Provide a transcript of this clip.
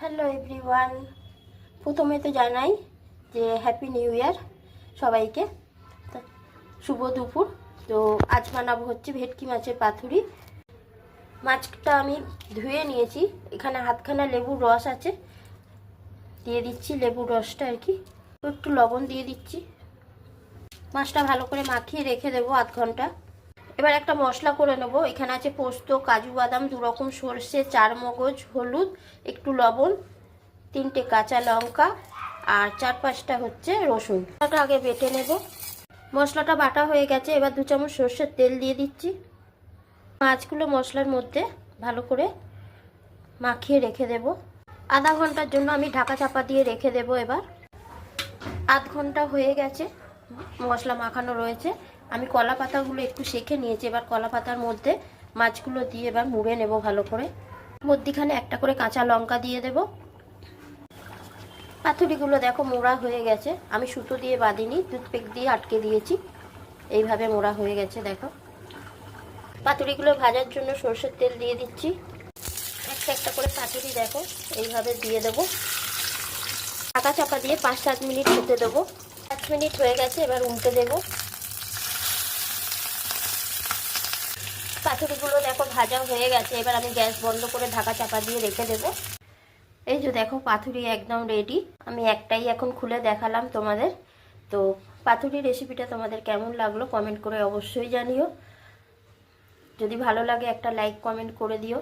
Hello everyone, প্রথমে তো জানাই যে হ্যাপি নিউ ইয়ার সবাইকে। তো শুভ দুপুর। তো আজ বানাবো হচ্ছে ভেটকি মাছের পাতুরি। মাছটা আমি ধুয়ে নিয়েছি, এখানে হাতখানা লেবুর রস আছে, দিয়ে দিচ্ছি লেবুর রসটা আর কি, একটু লবণ দিয়ে দিচ্ছি। মাছটা ভালো করে মাখিয়ে রেখে দেবো আধ ঘন্টা। এবার একটা মশলা করে নেব। এখানে আছে পোস্ত, কাজু বাদাম, 2 রকম সর্ষে, 4 মগজ, হলুদ, একটু লবণ, 3টে কাঁচা লঙ্কা আর 4-5টা হচ্ছে রসুন। এটা আগে বেটে নেব। মশলাটা বাটা হয়ে গেছে, এবার 2 চামচ সর্ষের তেল দিয়ে দিচ্ছি। মাছগুলো মশলার মধ্যে ভালো করে মাখিয়ে রেখে দেব। আধা ঘন্টার জন্য আমি ঢাকা চাপা দিয়ে রেখে দেব। এবার আধ ঘন্টা হয়ে গেছে, মশলা মাখানো রয়েছে। আমি কলা পাতাগুলো একটু সেঁকে নিয়েছি। এবার কলা পাতার মধ্যে মাছগুলো দিয়ে এবার মুড়ে নেব ভালো করে। মধ্যিখানে একটা করে কাঁচা লঙ্কা দিয়ে দেব। পাতুরিগুলো দেখো মোড়া হয়ে গেছে, আমি সুতো দিয়ে বাঁধিনি, টুথপিক দিয়ে আটকে দিয়েছি। এইভাবে মোড়া হয়ে গেছে দেখো। পাতুরিগুলো ভাজার জন্য সরষের তেল দিয়ে দিচ্ছি। একটা একটা করে পাতুরি দেখো এইভাবে দিয়ে দেবো। ঢাকা চাপা দিয়ে 5-7 মিনিট হতে দেবো। 5 মিনিট হয়ে গেছে, এবার উল্টে দেবো। পাতুরিগুলো দেখো ভাজা হয়ে গেছে, এবার আমি গ্যাস বন্ধ করে ঢাকা চাপা দিয়ে রেখে দেবো। এই যে দেখো পাতুরি একদম রেডি। আমি একটাই এখন খুলে দেখালাম তোমাদের। তো পাতুরি রেসিপিটা তোমাদের কেমন লাগলো কমেন্ট করে অবশ্যই জানিও। যদি ভালো লাগে একটা লাইক কমেন্ট করে দিও।